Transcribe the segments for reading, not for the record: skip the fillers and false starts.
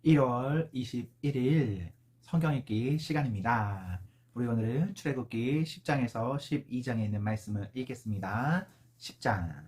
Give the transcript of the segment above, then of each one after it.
1월 21일 성경 읽기 시간입니다. 우리 오늘은 출애굽기 10장에서 12장에 있는 말씀을 읽겠습니다. 10장.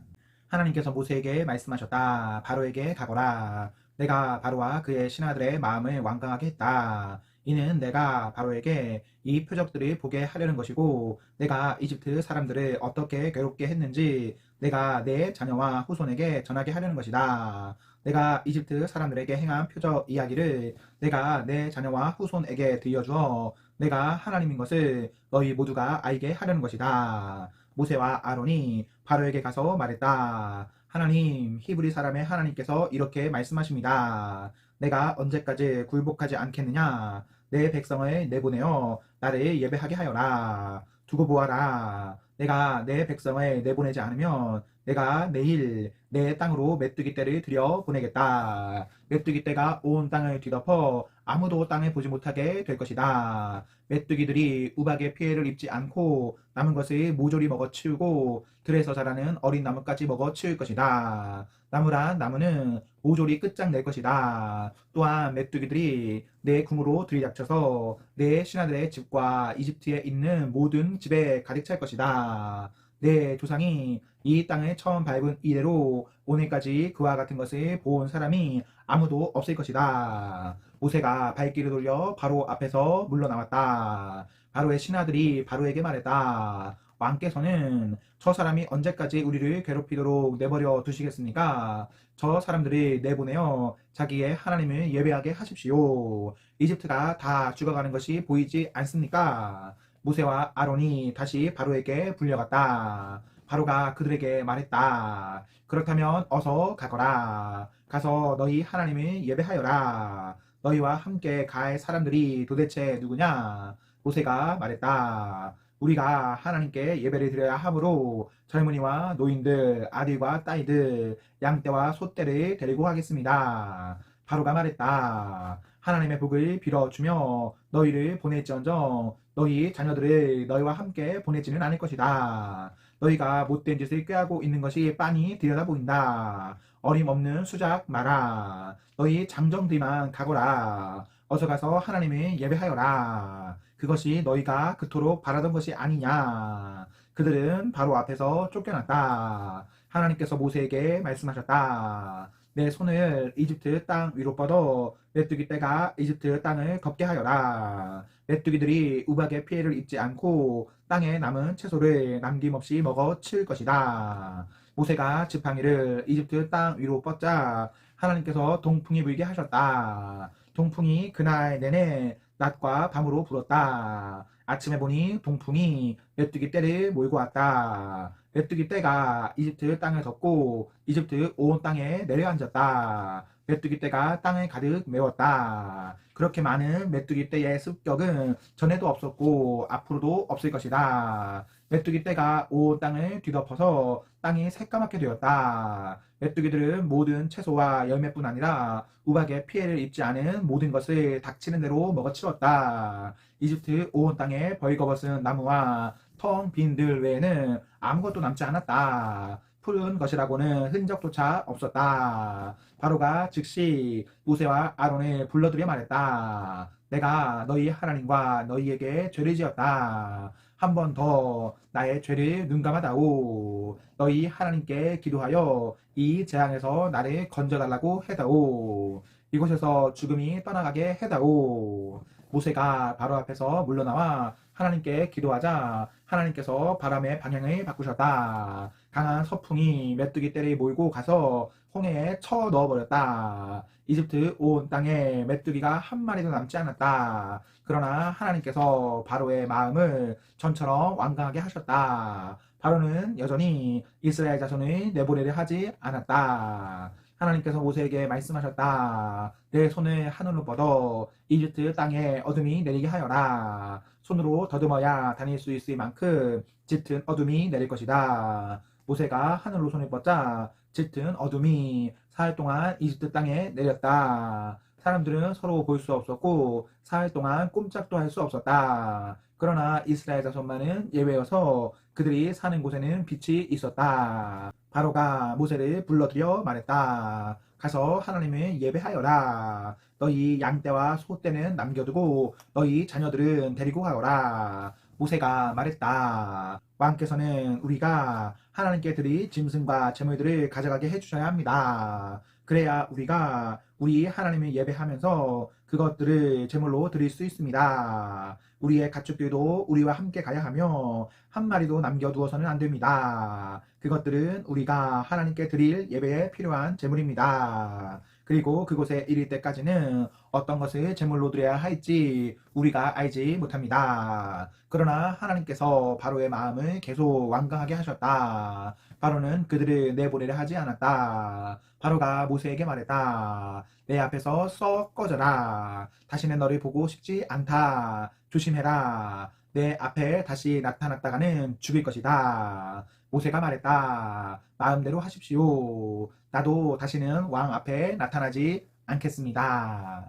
하나님께서 모세에게 말씀하셨다. 바로에게 가거라. 내가 바로와 그의 신하들의 마음을 완강하게 했다. 이는 내가 바로에게 이 표적들을 보게 하려는 것이고, 내가 이집트 사람들을 어떻게 괴롭게 했는지 내가 내 자녀와 후손에게 전하게 하려는 것이다. 내가 이집트 사람들에게 행한 표적 이야기를 내가 내 자녀와 후손에게 들려주어 내가 하나님인 것을 너희 모두가 알게 하려는 것이다. 모세와 아론이 바로에게 가서 말했다. 하나님, 히브리 사람의 하나님께서 이렇게 말씀하십니다. 내가 언제까지 굴복하지 않겠느냐? 내 백성을 내보내어 나를 예배하게 하여라. 두고 보아라. 내가 내 백성을 내보내지 않으면 내가 내일 내 땅으로 메뚜기 떼를 들여 보내겠다. 메뚜기 떼가 온 땅을 뒤덮어 아무도 땅을 보지 못하게 될 것이다. 메뚜기들이 우박의 피해를 입지 않고 남은 것을 모조리 먹어 치우고 들에서 자라는 어린 나무까지 먹어 치울 것이다. 나무란 나무는 모조리 끝장낼 것이다. 또한 메뚜기들이 내 궁으로 들이닥쳐서 내 신하들의 집과 이집트에 있는 모든 집에 가득 찰 것이다. 내 조상이 이 땅을 처음 밟은 이래로 오늘까지 그와 같은 것을 본 사람이 아무도 없을 것이다. 모세가 발길을 돌려 바로 앞에서 물러나왔다. 바로의 신하들이 바로에게 말했다. 왕께서는 저 사람이 언제까지 우리를 괴롭히도록 내버려 두시겠습니까? 저 사람들을 내보내어 자기의 하나님을 예배하게 하십시오. 이집트가 다 죽어가는 것이 보이지 않습니까? 모세와 아론이 다시 바로에게 불려갔다. 바로가 그들에게 말했다. 그렇다면 어서 가거라. 가서 너희 하나님을 예배하여라. 너희와 함께 갈 사람들이 도대체 누구냐? 모세가 말했다. 우리가 하나님께 예배를 드려야 하므로 젊은이와 노인들, 아들과 딸들, 양떼와 소떼를 데리고 가겠습니다. 바로가 말했다. 하나님의 복을 빌어주며 너희를 보낼지언정 너희 자녀들을 너희와 함께 보내지는 않을 것이다. 너희가 못된 짓을 꾀하고 있는 것이 빤히 들여다 보인다. 어림없는 수작 마라. 너희 장정들만 가거라. 어서 가서 하나님을 예배하여라. 그것이 너희가 그토록 바라던 것이 아니냐. 그들은 바로 앞에서 쫓겨났다. 하나님께서 모세에게 말씀하셨다. 내 손을 이집트 땅 위로 뻗어 메뚜기 떼가 이집트 땅을 걷게 하여라. 메뚜기들이 우박의 피해를 입지 않고 땅에 남은 채소를 남김없이 먹어 칠 것이다. 모세가 지팡이를 이집트 땅 위로 뻗자 하나님께서 동풍이 불게 하셨다. 동풍이 그날 내내 낮과 밤으로 불었다. 아침에 보니 동풍이 메뚜기 떼를 몰고 왔다. 메뚜기 떼가 이집트 땅을 덮고 이집트 온 땅에 내려앉았다. 메뚜기 떼가 땅을 가득 메웠다. 그렇게 많은 메뚜기 떼의 습격은 전에도 없었고 앞으로도 없을 것이다. 메뚜기 떼가 온 땅을 뒤덮어서 땅이 새까맣게 되었다. 메뚜기들은 모든 채소와 열매뿐 아니라 우박의 피해를 입지 않은 모든 것을 닥치는 대로 먹어치웠다. 이집트 온 땅에 벌거벗은 나무와 텅 빈 들 외에는 아무것도 남지 않았다. 푸른 것이라고는 흔적조차 없었다. 바로가 즉시 모세와 아론을 불러들여 말했다. 내가 너희 하나님과 너희에게 죄를 지었다. 한 번 더 나의 죄를 눈감아다오. 너희 하나님께 기도하여 이 재앙에서 나를 건져달라고 해다오. 이곳에서 죽음이 떠나가게 해다오. 모세가 바로 앞에서 물러나와 하나님께 기도하자 하나님께서 바람의 방향을 바꾸셨다. 강한 서풍이 메뚜기 떼를 몰고 가서 홍해에 쳐 넣어버렸다. 이집트 온 땅에 메뚜기가 한 마리도 남지 않았다. 그러나 하나님께서 바로의 마음을 전처럼 완강하게 하셨다. 바로는 여전히 이스라엘 자손을 내보내려 하지 않았다. 하나님께서 모세에게 말씀하셨다. 내 손을 하늘로 뻗어 이집트 땅에 어둠이 내리게 하여라. 손으로 더듬어야 다닐 수 있을 만큼 짙은 어둠이 내릴 것이다. 모세가 하늘로 손을 뻗자 짙은 어둠이 사흘 동안 이집트 땅에 내렸다. 사람들은 서로 볼 수 없었고 사흘 동안 꼼짝도 할 수 없었다. 그러나 이스라엘 자손만은 예외여서 그들이 사는 곳에는 빛이 있었다. 바로가 모세를 불러들여 말했다. 가서 하나님을 예배하여라. 너희 양떼와 소떼는 남겨두고 너희 자녀들은 데리고 가거라. 모세가 말했다. 왕께서는 우리가 하나님께 드릴 짐승과 제물들을 가져가게 해주셔야 합니다. 그래야 우리가 우리 하나님을 예배하면서 그것들을 제물로 드릴 수 있습니다. 우리의 가축들도 우리와 함께 가야 하며 한 마리도 남겨두어서는 안 됩니다. 그것들은 우리가 하나님께 드릴 예배에 필요한 제물입니다. 그리고 그곳에 이를 때까지는 어떤 것을 제물로 드려야 할지 우리가 알지 못합니다. 그러나 하나님께서 바로의 마음을 계속 완강하게 하셨다. 바로는 그들을 내보내려 하지 않았다. 바로가 모세에게 말했다. 내 앞에서 썩 꺼져라. 다시는 너를 보고 싶지 않다. 조심해라. 내 앞에 다시 나타났다가는 죽일 것이다. 모세가 말했다. 마음대로 하십시오. 나도 다시는 왕 앞에 나타나지 않겠습니다.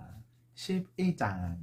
11장.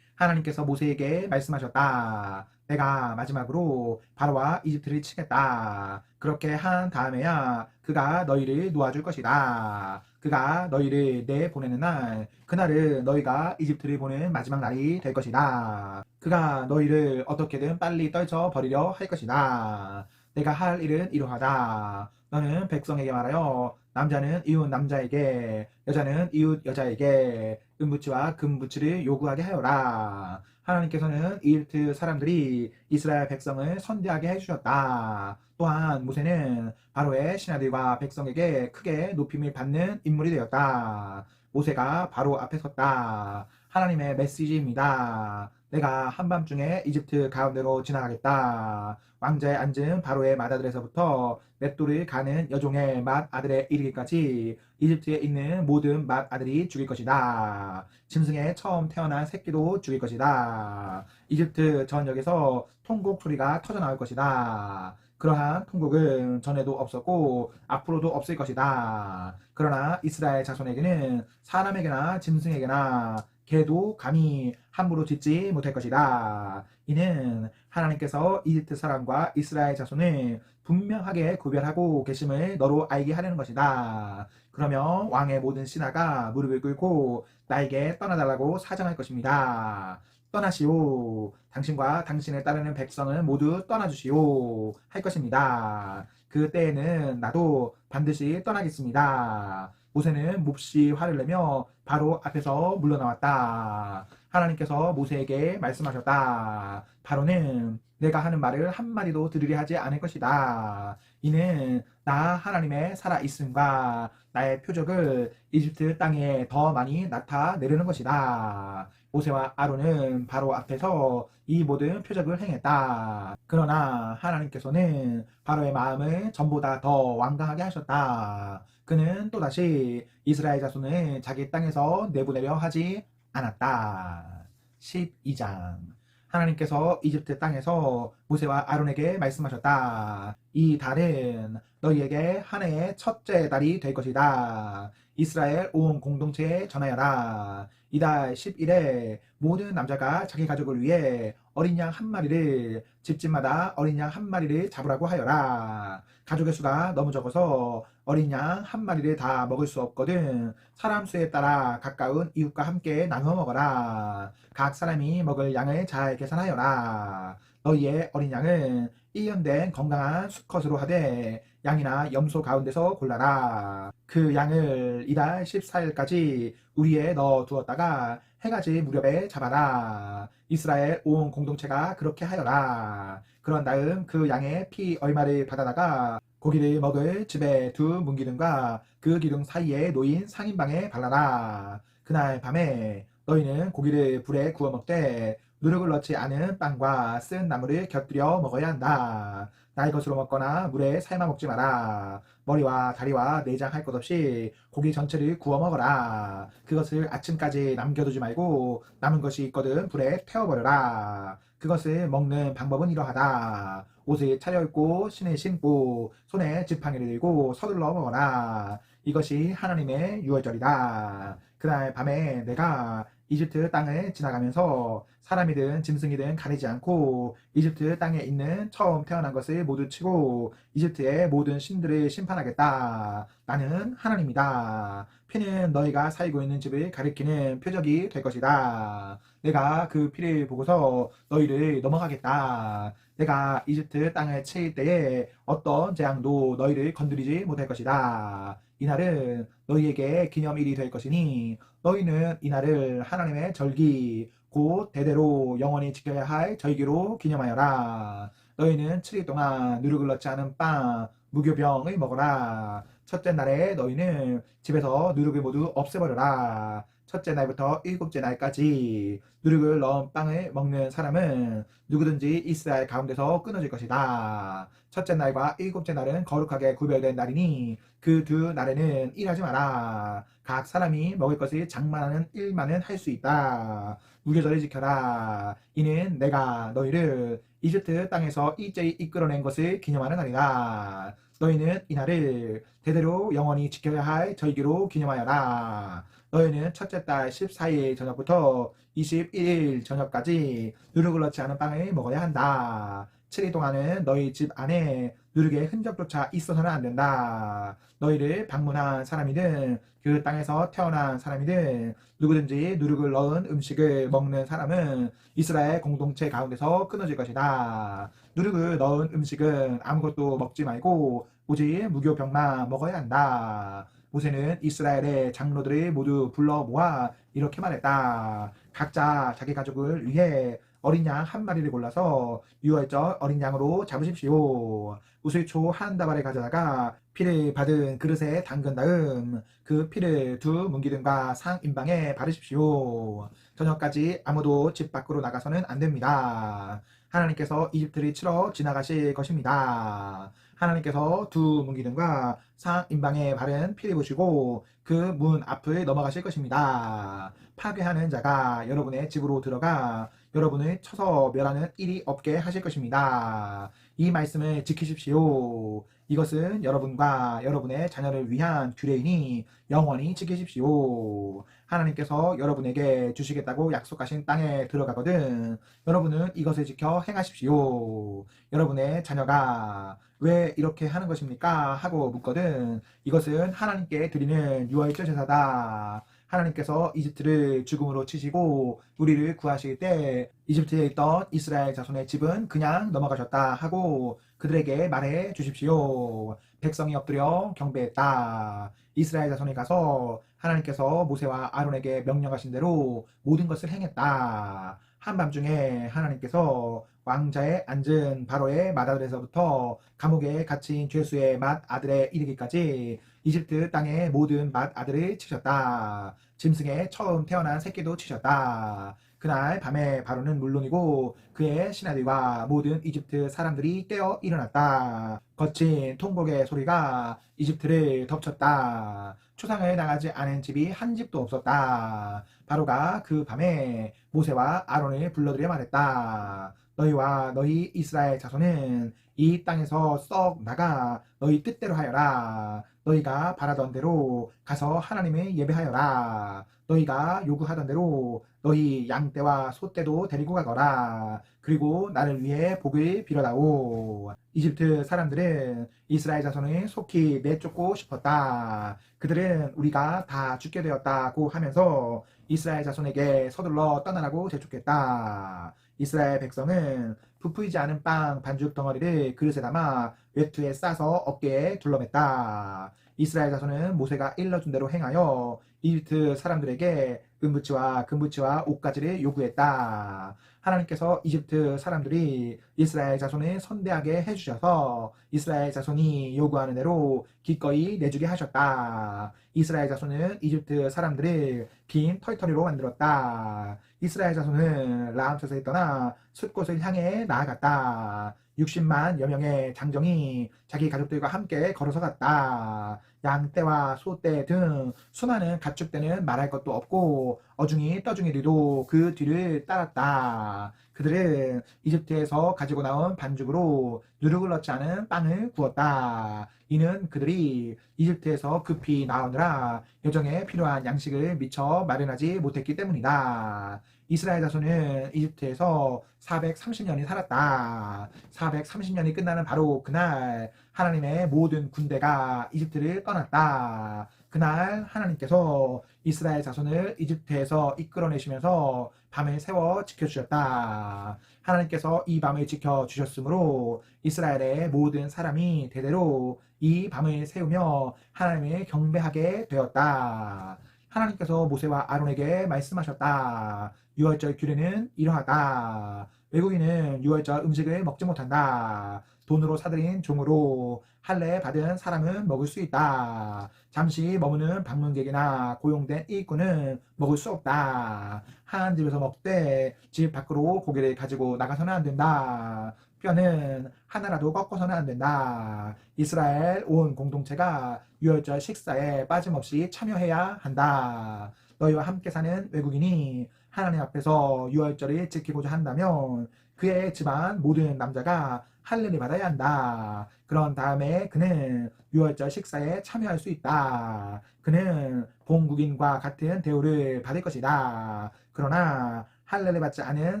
하나님께서 모세에게 말씀하셨다. 내가 마지막으로 바로와 이집트를 치겠다. 그렇게 한 다음에야 그가 너희를 놓아줄 것이다. 그가 너희를 내보내는 날, 그날은 너희가 이집트를 보는 마지막 날이 될 것이다. 그가 너희를 어떻게든 빨리 떨쳐 버리려 할 것이다. 내가 할 일은 이러하다. 너는 백성에게 말하여 남자는 이웃 남자에게, 여자는 이웃 여자에게 은부치와 금부치를 요구하게 하여라. 하나님께서는 이집트 사람들이 이스라엘 백성을 선대하게 해주셨다. 또한 모세는 바로의 신하들과 백성에게 크게 높임을 받는 인물이 되었다. 모세가 바로 앞에 섰다. 하나님의 메시지입니다. 내가 한밤중에 이집트 가운데로 지나가겠다. 왕자에 앉은 바로의 맏아들에서부터 맷돌을 가는 여종의 맏아들에 이르기까지 이집트에 있는 모든 맏아들이 죽일 것이다. 짐승의 처음 태어난 새끼도 죽일 것이다. 이집트 전역에서 통곡 소리가 터져나올 것이다. 그러한 통곡은 전에도 없었고 앞으로도 없을 것이다. 그러나 이스라엘 자손에게는 사람에게나 짐승에게나 개도 감히 함부로 짓지 못할 것이다. 이는 하나님께서 이집트 사람과 이스라엘 자손을 분명하게 구별하고 계심을 너로 알게 하려는 것이다. 그러면 왕의 모든 신하가 무릎을 꿇고 나에게 떠나달라고 사정할 것입니다. 떠나시오. 당신과 당신을 따르는 백성은 모두 떠나주시오. 할 것입니다. 그때에는 나도 반드시 떠나겠습니다. 모세는 몹시 화를 내며 바로 앞에서 물러나왔다. 하나님께서 모세에게 말씀하셨다. 바로는 내가 하는 말을 한마디도 들으려 하지 않을 것이다. 이는 나 하나님의 살아있음과 나의 표적을 이집트 땅에 더 많이 나타내려는 것이다. 모세와 아론은 바로 앞에서 이 모든 표적을 행했다. 그러나 하나님께서는 바로의 마음을 전보다 더 완강하게 하셨다. 그는 또다시 이스라엘 자손을 자기 땅에서 내보내려 하지 않았다. 12장. 하나님께서 이집트 땅에서 모세와 아론에게 말씀하셨다. 이 달은 너희에게 한 해의 첫째 달이 될 것이다. 이스라엘 온 공동체에 전하여라. 이달 10일에 모든 남자가 자기 가족을 위해 어린 양 한 마리를 집집마다 어린 양 한 마리를 잡으라고 하여라. 가족의 수가 너무 적어서 어린 양 한 마리를 다 먹을 수 없거든 사람 수에 따라 가까운 이웃과 함께 나누어 먹어라. 각 사람이 먹을 양을 잘 계산하여라. 너희의 어린 양은 1년 된 건강한 수컷으로 하되 양이나 염소 가운데서 골라라. 그 양을 이달 14일까지 우리에 넣어 두었다가 해가 질 무렵에 잡아라. 이스라엘 온 공동체가 그렇게 하여라. 그런 다음 그 양의 피 얼마를 받아다가 고기를 먹을 집의 두 문기둥과 그 기둥 사이에 놓인 상인방에 발라라. 그날 밤에 너희는 고기를 불에 구워 먹되 누룩을 넣지 않은 빵과 쓴 나물을 곁들여 먹어야 한다. 나의 것으로 먹거나 물에 삶아 먹지 마라. 머리와 다리와 내장 할 것 없이 고기 전체를 구워 먹어라. 그것을 아침까지 남겨두지 말고 남은 것이 있거든 불에 태워버려라. 그것을 먹는 방법은 이러하다. 옷을 차려입고 신을 신고 손에 지팡이를 들고 서둘러 먹어라. 이것이 하나님의 유월절이다. 그날 밤에 내가 이집트 땅을 지나가면서 사람이든 짐승이든 가리지 않고 이집트 땅에 있는 처음 태어난 것을 모두 치고 이집트의 모든 신들을 심판하겠다. 나는 하나님이다. 피는 너희가 살고 있는 집을 가리키는 표적이 될 것이다. 내가 그 피를 보고서 너희를 넘어가겠다. 내가 이집트 땅을 칠 때에 어떤 재앙도 너희를 건드리지 못할 것이다. 이날은 너희에게 기념일이 될 것이니 너희는 이날을 하나님의 절기 곧 대대로 영원히 지켜야 할 절기로 기념하여라. 너희는 7일 동안 누룩을 넣지 않은 빵 무교병을 먹어라. 첫째 날에 너희는 집에서 누룩을 모두 없애버려라. 첫째 날부터 일곱째 날까지 누룩을 넣은 빵을 먹는 사람은 누구든지 이스라엘 가운데서 끊어질 것이다. 첫째 날과 일곱째 날은 거룩하게 구별된 날이니 그 두 날에는 일하지 마라. 각 사람이 먹을 것을 장만하는 일만은 할 수 있다. 무교절을 지켜라. 이는 내가 너희를 이집트 땅에서 일제히 이끌어낸 것을 기념하는 날이다. 너희는 이날을 대대로 영원히 지켜야 할 절기로 기념하여라. 너희는 첫째 달 14일 저녁부터 21일 저녁까지 누룩을 넣지 않은 빵을 먹어야 한다. 7일 동안은 너희 집 안에 누룩의 흔적조차 있어서는 안 된다. 너희를 방문한 사람이든 그 땅에서 태어난 사람이든 누구든지 누룩을 넣은 음식을 먹는 사람은 이스라엘 공동체 가운데서 끊어질 것이다. 누룩을 넣은 음식은 아무것도 먹지 말고 오직 무교병만 먹어야 한다. 모세는 이스라엘의 장로들을 모두 불러 모아 이렇게 말했다. 각자 자기 가족을 위해 어린 양 한 마리를 골라서 유월절 어린 양으로 잡으십시오. 우슬초 한 다발을 가져다가 피를 받은 그릇에 담근 다음 그 피를 두 문기둥과 상인방에 바르십시오. 저녁까지 아무도 집 밖으로 나가서는 안 됩니다. 하나님께서 이집트를 치러 지나가실 것입니다. 하나님께서 두 문기둥과 상인방에 바른 피를 보시고 그 문 앞을 넘어가실 것입니다. 파괴하는 자가 여러분의 집으로 들어가 여러분을 쳐서 멸하는 일이 없게 하실 것입니다. 이 말씀을 지키십시오. 이것은 여러분과 여러분의 자녀를 위한 규례이니 영원히 지키십시오. 하나님께서 여러분에게 주시겠다고 약속하신 땅에 들어가거든 여러분은 이것을 지켜 행하십시오. 여러분의 자녀가 왜 이렇게 하는 것입니까? 하고 묻거든 이것은 하나님께 드리는 유월절 제사다. 하나님께서 이집트를 죽음으로 치시고 우리를 구하실 때 이집트에 있던 이스라엘 자손의 집은 그냥 넘어가셨다 하고 그들에게 말해 주십시오. 백성이 엎드려 경배했다. 이스라엘 자손이 가서 하나님께서 모세와 아론에게 명령하신 대로 모든 것을 행했다. 한밤중에 하나님께서 왕자에 앉은 바로의 맏아들에서부터 감옥에 갇힌 죄수의 맏아들에 이르기까지 이집트 땅의 모든 맏아들을 치셨다. 짐승의 처음 태어난 새끼도 치셨다. 그날 밤에 바로는 물론이고 그의 신하들과 모든 이집트 사람들이 깨어 일어났다. 거친 통곡의 소리가 이집트를 덮쳤다. 초상을 당하지 않은 집이 한 집도 없었다. 바로가 그 밤에 모세와 아론을 불러들여 말했다. 너희와 너희 이스라엘 자손은 이 땅에서 썩 나가 너희 뜻대로 하여라. 너희가 바라던 대로 가서 하나님을 예배하여라. 너희가 요구하던 대로 너희 양떼와 소떼도 데리고 가거라. 그리고 나를 위해 복을 빌어다오. 이집트 사람들은 이스라엘 자손을 속히 내쫓고 싶었다. 그들은 우리가 다 죽게 되었다고 하면서 이스라엘 자손에게 서둘러 떠나라고 재촉했다. 이스라엘 백성은 부풀지 않은 빵 반죽 덩어리를 그릇에 담아 외투에 싸서 어깨에 둘러맸다. 이스라엘 자손은 모세가 일러준 대로 행하여 이집트 사람들에게 은부치와 금부치와 옷가지를 요구했다. 하나님께서 이집트 사람들이 이스라엘 자손을 선대하게 해주셔서 이스라엘 자손이 요구하는 대로 기꺼이 내주게 하셨다. 이스라엘 자손은 이집트 사람들을 빈 털터리로 만들었다. 이스라엘 자손은 라암셋을 떠나 숫곳을 향해 나아갔다. 60만여 명의 장정이 자기 가족들과 함께 걸어서 갔다. 양떼와 소떼 등 수많은 가축대는 말할 것도 없고 어중이 떠중이들도 그 뒤를 따랐다. 그들은 이집트에서 가지고 나온 반죽으로 누룩을 넣지 않은 빵을 구웠다. 이는 그들이 이집트에서 급히 나오느라 여정에 필요한 양식을 미처 마련하지 못했기 때문이다. 이스라엘 자손은 이집트에서 430년이 살았다. 430년이 끝나는 바로 그날 하나님의 모든 군대가 이집트를 떠났다. 그날 하나님께서 이스라엘 자손을 이집트에서 이끌어내시면서 밤을 세워 지켜주셨다. 하나님께서 이 밤을 지켜주셨으므로 이스라엘의 모든 사람이 대대로 이 밤을 세우며 하나님을 경배하게 되었다. 하나님께서 모세와 아론에게 말씀하셨다. 유월절 규례는 이러하다. 외국인은 유월절 음식을 먹지 못한다. 돈으로 사들인 종으로 할례 받은 사람은 먹을 수 있다. 잠시 머무는 방문객이나 고용된 일꾼은 먹을 수 없다. 한 집에서 먹되 집 밖으로 고기를 가지고 나가서는 안 된다. 뼈는 하나라도 꺾어서는 안 된다. 이스라엘 온 공동체가 유월절 식사에 빠짐없이 참여해야 한다. 너희와 함께 사는 외국인이 하나님 앞에서 유월절을 지키고자 한다면 그의 집안 모든 남자가 할례를 받아야 한다. 그런 다음에 그는 유월절 식사에 참여할 수 있다. 그는 본국인과 같은 대우를 받을 것이다. 그러나 할례를 받지 않은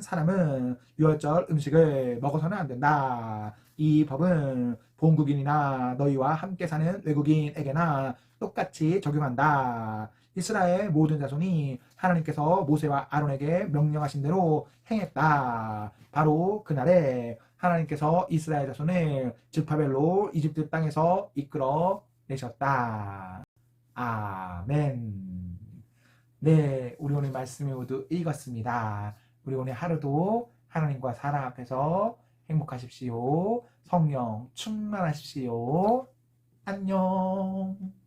사람은 유월절 음식을 먹어서는 안 된다. 이 법은 본국인이나 너희와 함께 사는 외국인에게나 똑같이 적용한다. 이스라엘 모든 자손이 하나님께서 모세와 아론에게 명령하신 대로 행했다. 바로 그날에 하나님께서 이스라엘 자손을 즈파벨로 이집트 땅에서 이끌어 내셨다. 아멘. 네, 우리 오늘 말씀을 모두 읽었습니다. 우리 오늘 하루도 하나님과 사랑 앞에서 행복하십시오. 성령 충만하십시오. 안녕.